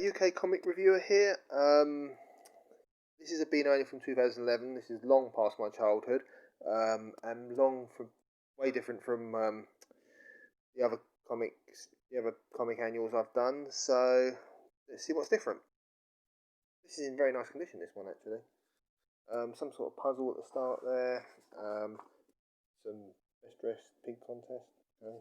UK comic reviewer here. This is a Beano Annual from 2011. This is long past my childhood, and way different from the other comic annuals I've done. So let's see what's different. This is in very nice condition. This one actually. Some sort of puzzle at the start there. Some best dressed pig contest. Okay.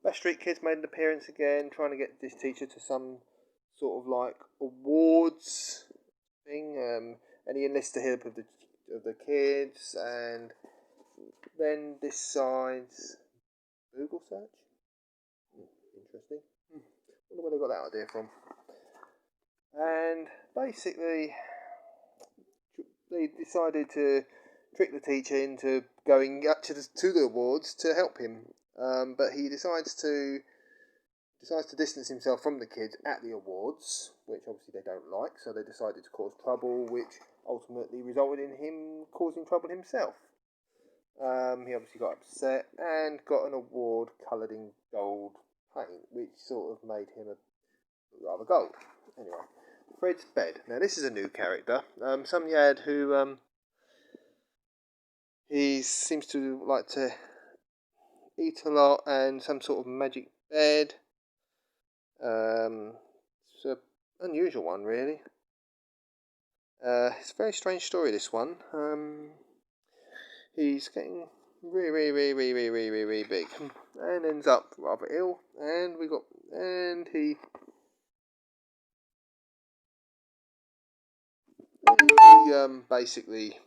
Best Street Kids made an appearance again, trying to get this teacher to some sort of like awards thing, and he enlists the help of the kids, and then decides Google search. Interesting. Wonder where they got that idea from. And basically, they decided to trick the teacher into going up to the awards to help him, but he decides to distance himself from the kids at the awards, which obviously they don't like, so they decided to cause trouble, which ultimately resulted in him causing trouble himself. He obviously got upset and got an award coloured in gold paint, which sort of made him a rather gold. Anyway, Fred's Bed. Now this is a new character. Some lad who he seems to like to eat a lot, and some sort of magic bed. It's an unusual one, really. It's a very strange story, this one. He's getting really big, and ends up rather ill. And he basically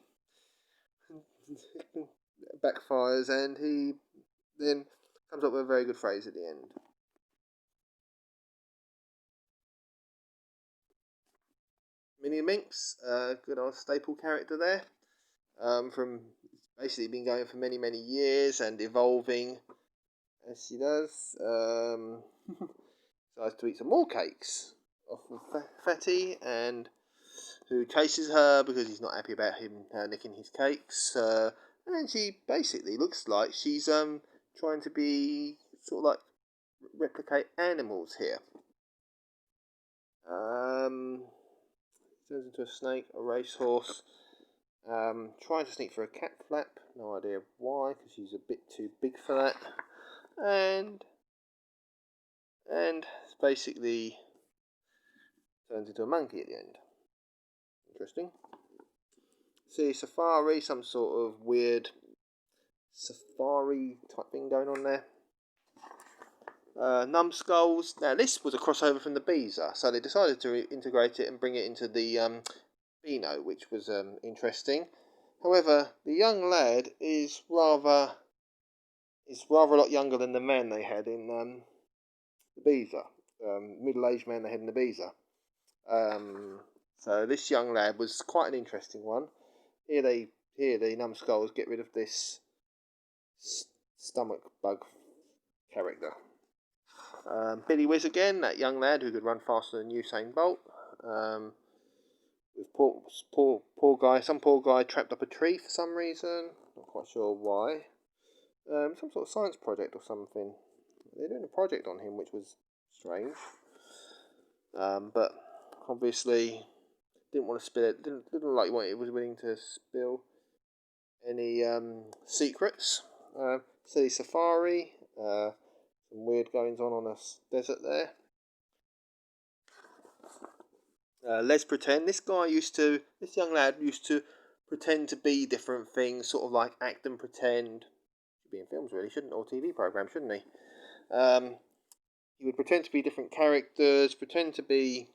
backfires, and he then comes up with a very good phrase at the end. Minnie Minx, good old staple character there, from basically been going for many years and evolving as she does. Decides to eat some more cakes off of Fatty, and who chases her because he's not happy about him nicking his cakes. And she basically looks like she's trying to be sort of like replicate animals here. Turns into a snake, a racehorse, trying to sneak for a cat flap. No idea why, because she's a bit too big for that. And basically turns into a monkey at the end. Interesting. See, safari, some sort of weird safari type thing going on there. Numbskulls. Now this was a crossover from the Beezer, so they decided to integrate it and bring it into the Beano, which was interesting. However, the young lad is rather a lot younger than the man they had in the Beezer, middle-aged man they had in the Beezer. So this young lad was quite an interesting one. Here the Numbskulls get rid of this stomach bug character. Billy Whiz again, that young lad who could run faster than Usain Bolt. With some poor guy trapped up a tree for some reason. Not quite sure why. Some sort of science project or something. They're doing a project on him, which was strange. But obviously didn't want to spill it. Didn't like what it was willing to spill any secrets. Silly Safari. Some weird goings on a desert there. Let's pretend. This young lad used to pretend to be different things, sort of like act and pretend. Should be in films, really, shouldn't, or TV programs, shouldn't he? He would pretend to be different characters, pretend to be,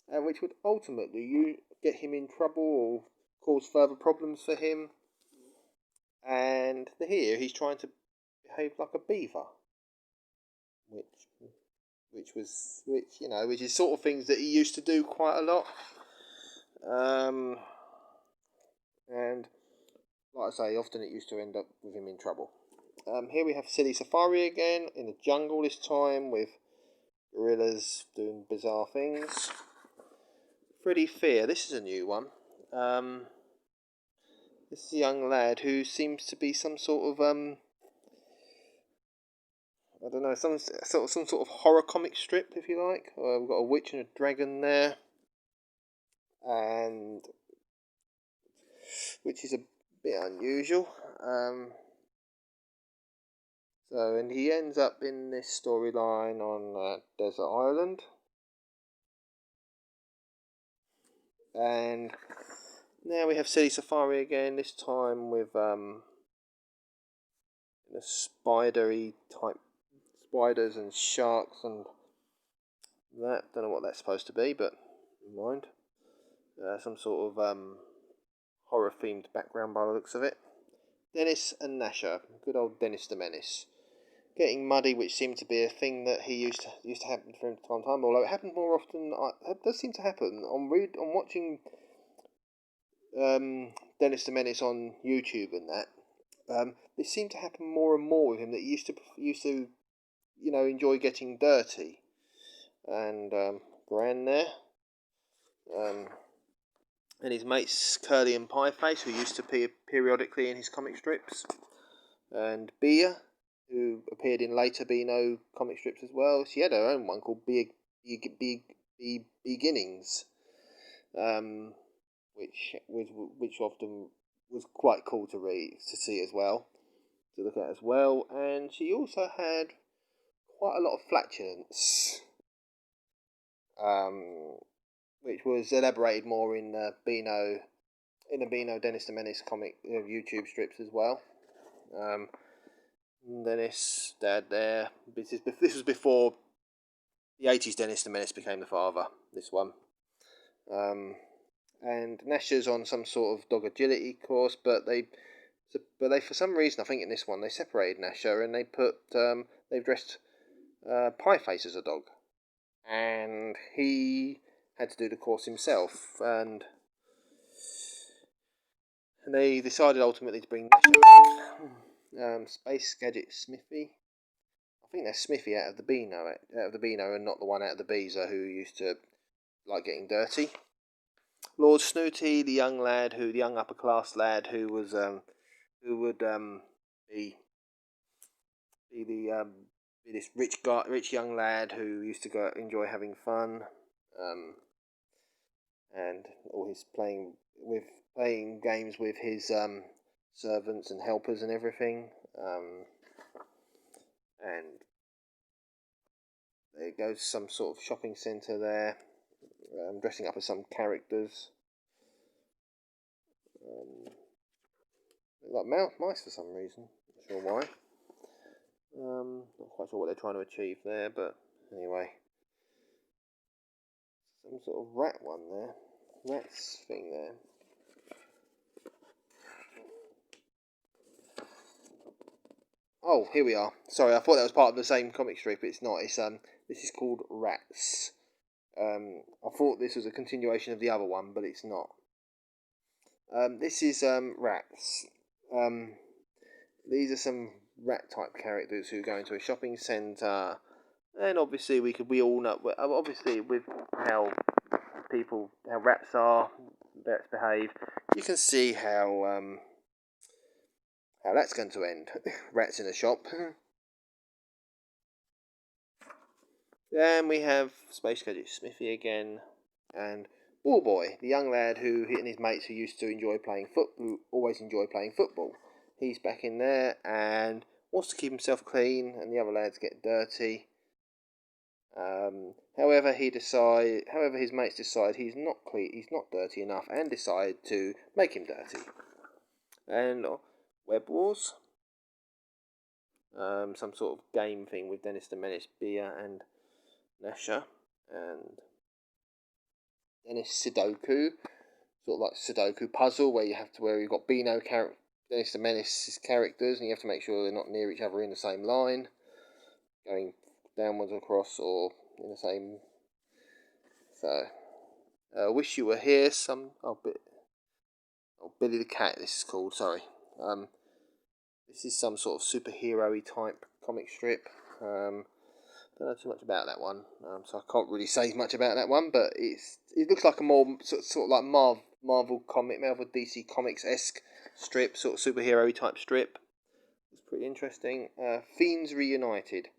which would ultimately get him in trouble or cause further problems for him. And here he's trying to behave like a beaver, which is sort of things that he used to do quite a lot. And like I say, often it used to end up with him in trouble. Here we have Silly Safari again, in the jungle this time, with gorillas doing bizarre things. Freddy Fear, this is a new one. This is a young lad who seems to be some sort of I don't know, some sort of horror comic strip, if you like. We've got a witch and a dragon there, and which is a bit unusual. And he ends up in this storyline on Desert Island, and now we have Silly Safari again. This time with a spidery type spiders and sharks and that. Don't know what that's supposed to be, but never mind. Some sort of horror themed background by the looks of it. Dennis and Nasher, good old Dennis the Menace, getting muddy, which seemed to be a thing that he used to happen from time to time. Although it happened more often, it does seem to happen on watching Dennis the Menace on YouTube and that. It seemed to happen more and more with him that he used to enjoy getting dirty. And Gran there, and his mates Curly and Pieface, who used to appear periodically in his comic strips, and Bea, who appeared in later Beano comic strips as well. She had her own one called Beginnings, which often was quite cool to see as well, to look at as well. And she also had quite a lot of flatulence, which was elaborated more in the Beano Dennis the Menace comic YouTube strips as well. Dennis, Dad there. This was before the 80s Dennis the Menace became the father, this one. And Nasher's on some sort of dog agility course, but they for some reason, I think in this one, they separated Nasher and they've dressed Pieface as a dog. And he had to do the course himself, and they decided ultimately to bring Nasher back. Space Gadget Smithy. I think that's Smithy out of the Beano, and not the one out of the Beezer who used to like getting dirty. Lord Snooty, the young upper class lad who would be this rich young lad who used to enjoy having fun, and all his playing games with his servants and helpers and everything. And there goes some sort of shopping centre there, dressing up as some characters. Like mice for some reason, not sure why. Not quite sure what they're trying to achieve there, but anyway. Some sort of rat one there. Rats thing there. Oh, here we are. Sorry, I thought that was part of the same comic strip, but it's not. This is called Rats. I thought this was a continuation of the other one, but it's not. This is Rats. These are some rat type characters who go into a shopping centre, and obviously we all know, obviously with how rats behave, you can see how that's going to end. Rats in a shop. Then we have Space Gadget Smithy again, and Ball Boy, the young lad who and his mates who used to always enjoy playing football. He's back in there and wants to keep himself clean, and the other lads get dirty. However, his mates decide he's not clean, he's not dirty enough, and decide to make him dirty. And Web Wars, some sort of game thing with Dennis the Menace, Bea, and Nasher, and Dennis Sudoku, sort of like Sudoku puzzle where you've got Dennis the Menace's characters, and you have to make sure they're not near each other in the same line, going downwards across or in the same. So, Wish You Were Here. Billy the Cat. This is called. Sorry. This is some sort of superhero-y type comic strip. Don't know too much about that one, so I can't really say much about that one. But it looks like a more sort of like Marvel DC Comics-esque strip, sort of superhero type strip. It's pretty interesting. Fiends Reunited.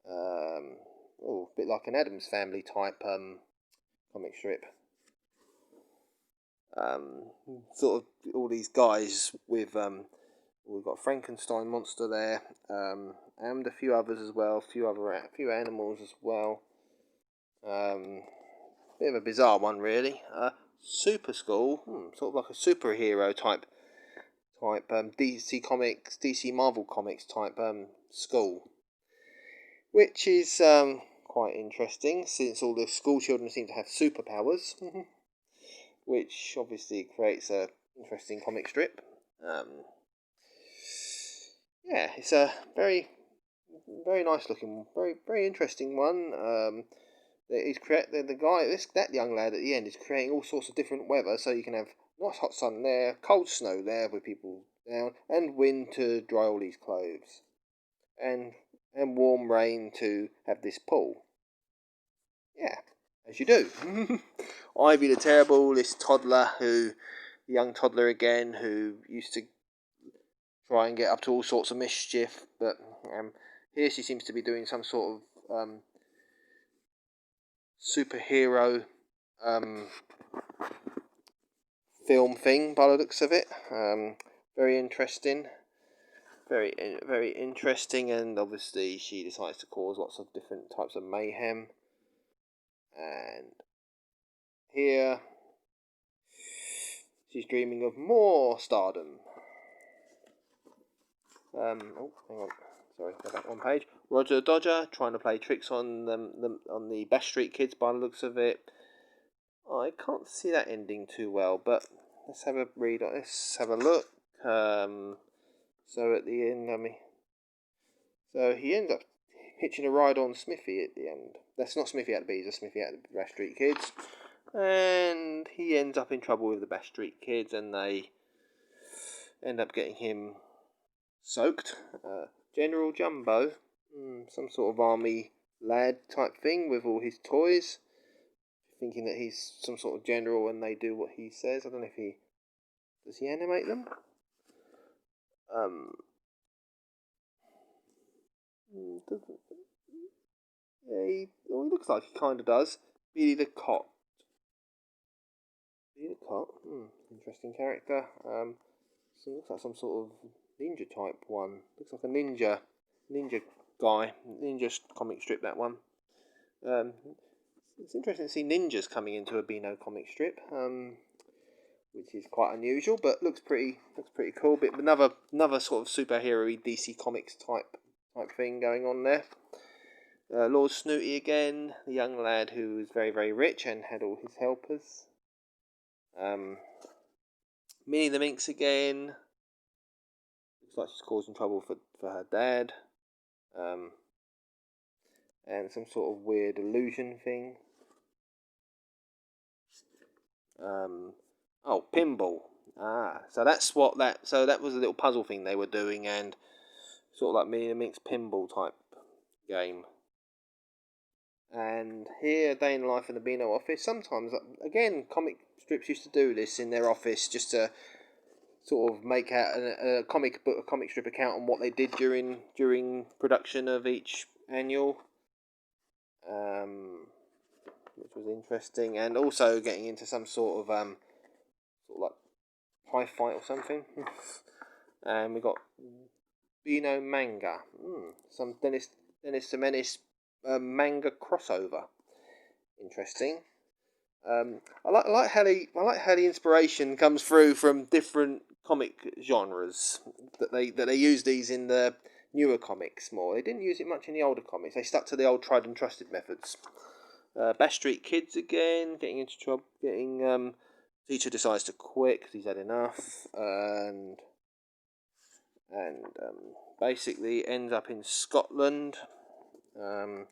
A bit like an Addams Family type comic strip. Sort of all these guys with we've got a Frankenstein monster there, and a few others as well, a few animals as well. Bit of a bizarre one really. Super School, sort of like a superhero type DC Marvel Comics type school, which is quite interesting since all the school children seem to have superpowers, which obviously creates a interesting comic strip. Yeah, it's a very nice looking, very interesting one. That young lad at the end is creating all sorts of different weather, so you can have nice hot sun there, cold snow there with people down, and wind to dry all these clothes, and warm rain to have this pool. Yeah, as you do. Ivy the Terrible, this young toddler again, who used to try and get up to all sorts of mischief, but here she seems to be doing some sort of superhero film thing by the looks of it. Very interesting. Very interesting, and obviously she decides to cause lots of different types of mayhem. And here she's dreaming of more stardom. Hang on. Sorry, go back one page. Roger the Dodger trying to play tricks on the Bash Street Kids by the looks of it. I can't see that ending too well, but let's have a read. Let's have a look. So at the end, so he ends up hitching a ride on Smithy at the end. That's not Smithy at the Beezer, Smithy at the Bash Street Kids. And he ends up in trouble with the Bash Street Kids, and they end up getting him soaked. General Jumbo, some sort of army lad type thing with all his toys, thinking that he's some sort of general and they do what he says. I don't know if does he animate them? He looks like he kind of does. Billy the Cop. Interesting character. So looks like some sort of ninja type one. Looks like a ninja guy, ninja comic strip, that one. It's interesting to see ninjas coming into a Beano comic strip, which is quite unusual, but looks pretty cool. Bit another sort of superhero-y DC Comics type thing going on there. Lord Snooty again, the young lad who was very rich and had all his helpers. Minnie the Minx again. Looks like she's causing trouble for her dad. And some sort of weird illusion thing. Pinball. So that was a little puzzle thing they were doing, and sort of like Minnie the Minx pinball type game. And here, Day in the Life in the Beano office. Sometimes, again, comic strips used to do this in their office, just to sort of make out a comic strip account on what they did during production of each annual, which was interesting, and also getting into some sort of like pie fight or something. And we got Beano manga, some Dennis the Menace manga crossover. Interesting. I like how the inspiration comes through from different comic genres. That they use these in the newer comics more. They didn't use it much in the older comics. They stuck to the old tried and trusted methods. Bash Street Kids again, getting into trouble. Teacher decides to quit because he's had enough, and basically ends up in Scotland, and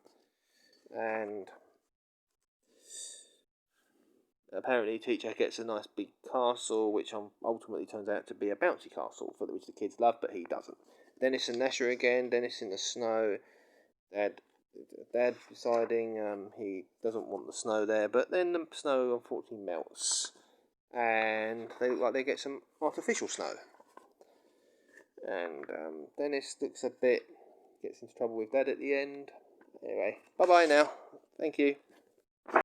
apparently teacher gets a nice big castle, which ultimately turns out to be a bouncy castle for which the kids love, but he doesn't. Dennis and Nasher again. Dennis in the snow. Dad deciding he doesn't want the snow there, but then the snow unfortunately melts, and they look like they get some artificial snow. And Dennis gets into trouble with Dad at the end. Anyway, bye bye now. Thank you.